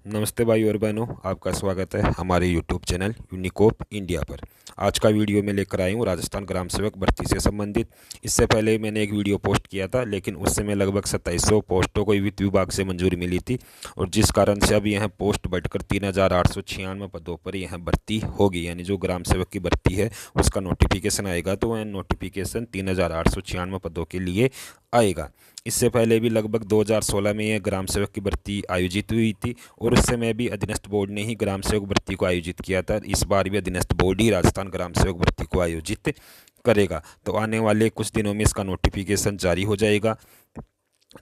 नमस्ते भाई और बहनों, आपका स्वागत है हमारे यूट्यूब चैनल यूनिकोप इंडिया पर। आज का वीडियो में लेकर आई हूँ राजस्थान ग्राम सेवक भर्ती से संबंधित। इससे पहले मैंने एक वीडियो पोस्ट किया था, लेकिन उस समय लगभग 2700 पोस्टों को वित्त विभाग से मंजूरी मिली थी, और जिस कारण से अब यह पोस्ट बढ़कर 3896 पदों पर यह भर्ती होगी। यानी जो ग्राम सेवक की भर्ती है उसका नोटिफिकेशन आएगा, तो वह नोटिफिकेशन 3896 पदों के लिए आएगा। इससे पहले भी लगभग 2016 में यह ग्राम सेवक की भर्ती आयोजित हुई थी, और उस समय भी अधीनस्थ बोर्ड ने ही ग्राम सेवक भर्ती को आयोजित किया था। इस बार भी अधीनस्थ बोर्ड ही राजस्थान ग्राम सेवक भर्ती को आयोजित करेगा। तो आने वाले कुछ दिनों में इसका नोटिफिकेशन जारी हो जाएगा।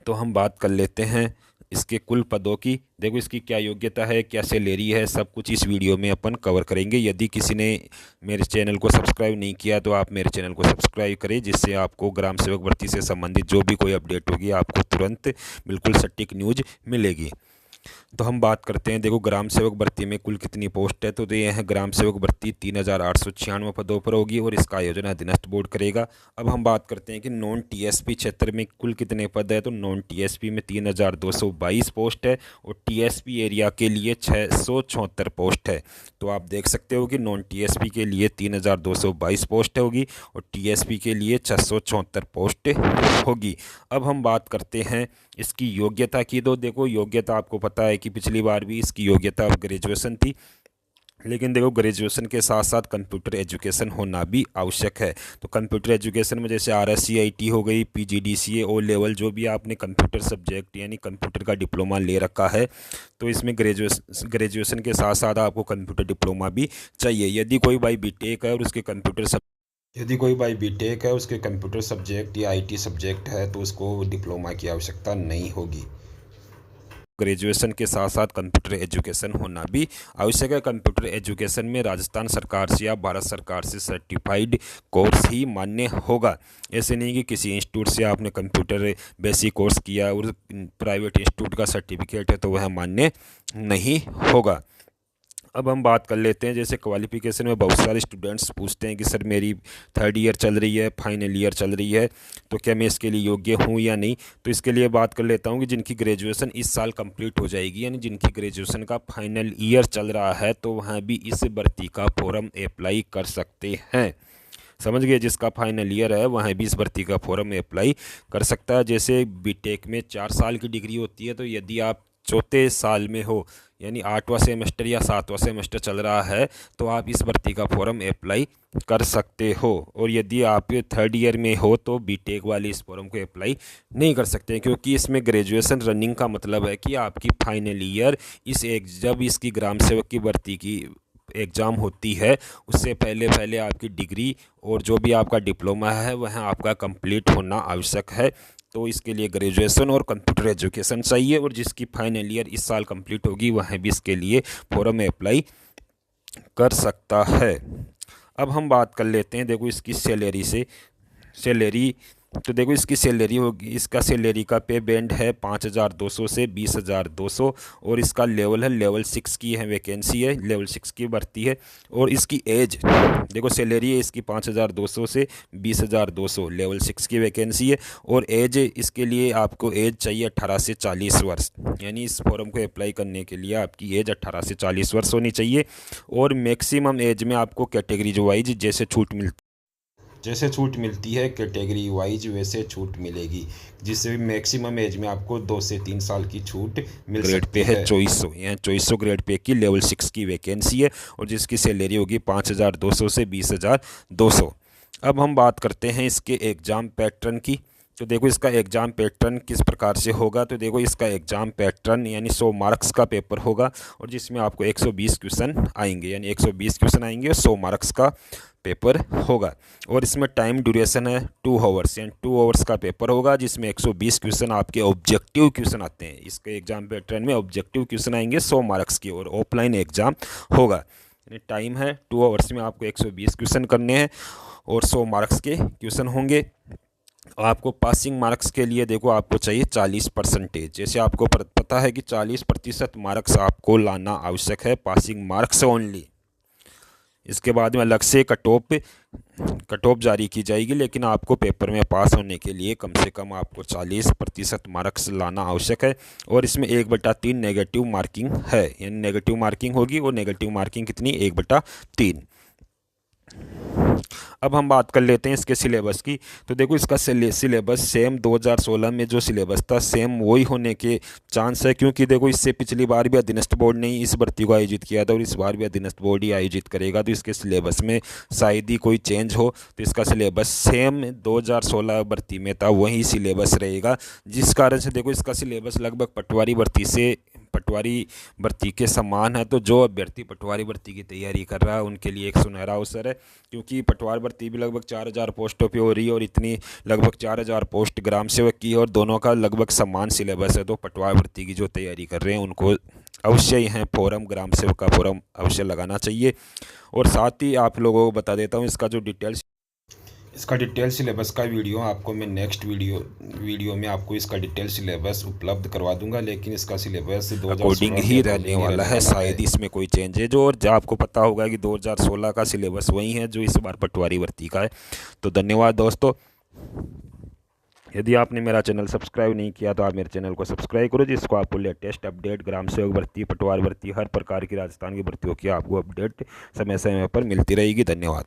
तो हम बात कर लेते हैं इसके कुल पदों की। देखो इसकी क्या योग्यता है, क्या सैलरी है, सब कुछ इस वीडियो में अपन कवर करेंगे। यदि किसी ने मेरे चैनल को सब्सक्राइब नहीं किया तो आप मेरे चैनल को सब्सक्राइब करें, जिससे आपको ग्राम सेवक भर्ती से संबंधित जो भी कोई अपडेट होगी आपको तुरंत बिल्कुल सटीक न्यूज मिलेगी। तो हम बात करते हैं, देखो ग्राम सेवक भर्ती में कुल कितनी पोस्ट है। तो यह है ग्राम सेवक भर्ती 3896 पदों पर होगी, और इसका आयोजन अधीनस्थ बोर्ड करेगा। अब हम बात करते हैं कि नॉन टीएसपी क्षेत्र में कुल कितने पद है। तो नॉन टीएसपी में 3222 पोस्ट है, और टीएसपी एरिया के लिए 674 पोस्ट है। तो आप देख सकते हो कि नॉन टीएसपी के लिए 3222 पोस्ट होगी, और टीएसपी के लिए 674 पोस्ट होगी। अब हम बात करते हैं इसकी योग्यता की। तो देखो योग्यता आपको पता है कि पिछली बार भी इसकी योग्यता ग्रेजुएशन थी, लेकिन देखो ग्रेजुएशन के साथ साथ कंप्यूटर एजुकेशन होना भी आवश्यक है। तो कंप्यूटर एजुकेशन में जैसे RSCIT हो गई, PGDCA ओ लेवल, जो भी आपने कंप्यूटर सब्जेक्ट यानी कंप्यूटर का डिप्लोमा ले रखा है, तो इसमें ग्रेजुएशन के साथ साथ आपको कंप्यूटर डिप्लोमा भी चाहिए। यदि कोई भाई बीटेक है, उसके कंप्यूटर सब्जेक्ट या IT सब्जेक्ट है, तो उसको डिप्लोमा की आवश्यकता नहीं होगी। ग्रेजुएशन के साथ साथ कंप्यूटर एजुकेशन होना भी आवश्यक है। कंप्यूटर एजुकेशन में राजस्थान सरकार से या भारत सरकार से सर्टिफाइड कोर्स ही मान्य होगा। ऐसे नहीं कि किसी इंस्टीट्यूट से आपने कंप्यूटर बेसिक कोर्स किया और प्राइवेट इंस्टीट्यूट का सर्टिफिकेट है तो वह मान्य नहीं होगा। अब हम बात कर लेते हैं, जैसे क्वालिफिकेशन में बहुत सारे स्टूडेंट्स पूछते हैं कि सर मेरी 3rd ईयर चल रही है, फाइनल ईयर चल रही है, तो क्या मैं इसके लिए योग्य हूँ या नहीं। तो इसके लिए बात कर लेता हूँ कि जिनकी ग्रेजुएशन इस साल कंप्लीट हो जाएगी, यानी जिनकी ग्रेजुएशन का फाइनल ईयर चल रहा है, तो वहाँ भी इस भर्ती का फॉर्म अप्लाई कर सकते हैं। समझ गए, जिसका फाइनल ईयर है वहाँ भी इस भर्ती का फॉर्म अप्लाई कर सकता है। जैसे बीटेक में 4 साल की डिग्री होती है, तो यदि आप चौथे साल में हो, यानी 8वां सेमेस्टर या 7वां सेमेस्टर चल रहा है, तो आप इस भर्ती का फॉर्म अप्लाई कर सकते हो। और यदि आप 3rd ईयर में हो तो बीटेक वाले इस फॉर्म को अप्लाई नहीं कर सकते, क्योंकि इसमें ग्रेजुएशन रनिंग का मतलब है कि आपकी फाइनल ईयर जब इसकी ग्राम सेवक की भर्ती की एग्ज़ाम होती है, उससे पहले पहले आपकी डिग्री और जो भी आपका डिप्लोमा है वह आपका कंप्लीट होना आवश्यक है। तो इसके लिए ग्रेजुएशन और कंप्यूटर एजुकेशन चाहिए, और जिसकी फाइनल ईयर इस साल कंप्लीट होगी वह भी इसके लिए फॉर्म अप्लाई कर सकता है। अब हम बात कर लेते हैं, देखो इसकी सैलरी। तो देखो इसकी सैलरी होगी, इसका सैलरी का पे बैंड है 5200 से 20200, और इसका लेवल है लेवल 6 की है, वैकेंसी है, लेवल 6 की भर्ती है। और इसकी एज, देखो सैलरी है इसकी 5200 से 20200, लेवल 6 की वैकेंसी है। और एज इसके लिए आपको एज चाहिए 18 से 40 वर्ष, यानी इस फॉर्म को अप्लाई करने के लिए आपकी एज 18 से 40 वर्ष होनी चाहिए। और मैक्सिमम एज में आपको कैटेगरी वाइज जैसे छूट मिलती है कैटेगरी वाइज वैसे छूट मिलेगी, जिससे मैक्सिमम एज में आपको 2 से 3 साल की छूट मिल सकती है। 2400, यहाँ 2400 ग्रेड पे की लेवल 6 की वैकेंसी है, और जिसकी सैलरी होगी 5200 से 20200। अब हम बात करते हैं इसके एग्ज़ाम पैटर्न की। तो देखो इसका एग्ज़ाम पैटर्न किस प्रकार से होगा। तो देखो इसका एग्ज़ाम पैटर्न यानी 100 मार्क्स का पेपर होगा, और जिसमें आपको 120 क्वेश्चन आएंगे, यानी 120 क्वेश्चन आएंगे और 100 मार्क्स का पेपर होगा। और इसमें टाइम ड्यूरेशन है 2 आवर्स, यानी 2 आवर्स का पेपर होगा, जिसमें 120 क्वेश्चन आपके ऑब्जेक्टिव क्वेश्चन आते हैं। इसके एग्ज़ाम पैटर्न में ऑब्जेक्टिव क्वेश्चन आएंगे 100 मार्क्स की, और ऑफलाइन एग्ज़ाम होगा। यानी टाइम है 2 आवर्स में आपको 120 क्वेश्चन करने हैं, और 100 मार्क्स के क्वेश्चन होंगे। आपको पासिंग मार्क्स के लिए देखो आपको चाहिए 40%। जैसे आपको पता है कि 40% मार्क्स आपको लाना आवश्यक है, पासिंग मार्क्स ओनली। इसके बाद में अलग से कट ऑफ जारी की जाएगी, लेकिन आपको पेपर में पास होने के लिए कम से कम आपको 40% मार्क्स लाना आवश्यक है। और इसमें 1/3 नेगेटिव मार्किंग है, यानी नेगेटिव मार्किंग होगी। और नेगेटिव मार्किंग कितनी? 1/3। अब हम बात कर लेते हैं इसके सिलेबस की। तो देखो, इसका सिलेबस सेम 2016 में जो सिलेबस था सेम वही होने के चांस है, क्योंकि देखो इससे पिछली बार भी अधीनस्थ बोर्ड ने इस भर्ती को आयोजित किया था और इस बार भी अधीनस्थ बोर्ड ही आयोजित करेगा। तो इसके सिलेबस में शायद ही कोई चेंज हो, तो इसका सिलेबस सेम 2016 भर्ती में था वही सिलेबस रहेगा। जिस कारण से देखो इसका सिलेबस लगभग पटवारी भर्ती के समान है। तो जो अभ्यर्थी पटवारी भर्ती की तैयारी कर रहा है उनके लिए एक सुनहरा अवसर है, क्योंकि पटवार भर्ती भी लगभग 4000 पोस्टों पे हो रही है और इतनी लगभग 4000 पोस्ट ग्राम सेवक की है और दोनों का लगभग समान सिलेबस है। तो पटवार भर्ती की जो तैयारी कर रहे हैं उनको अवश्य यह फॉर्म, ग्राम सेवक का फॉर्म अवश्य लगाना चाहिए। और साथ ही आप लोगों को बता देता हूँ इसका डिटेल सिलेबस का वीडियो आपको मैं नेक्स्ट वीडियो में आपको इसका डिटेल सिलेबस उपलब्ध करवा दूंगा। लेकिन इसका सिलेबस 2016 अकॉर्डिंग ही रहने वाला है, शायद इसमें कोई चेंज है जो, और आपको पता होगा कि 2016 का सिलेबस वही है जो इस बार पटवारी भर्ती का है। तो धन्यवाद दोस्तों। यदि आपने मेरा चैनल सब्सक्राइब नहीं किया तो आप मेरे चैनल को सब्सक्राइब करो, जिसको आपको लेटेस्ट अपडेट ग्राम सेवक भर्ती, पटवार भर्ती, हर प्रकार की राजस्थान की भर्तियों की आपको अपडेट समय समय पर मिलती रहेगी। धन्यवाद।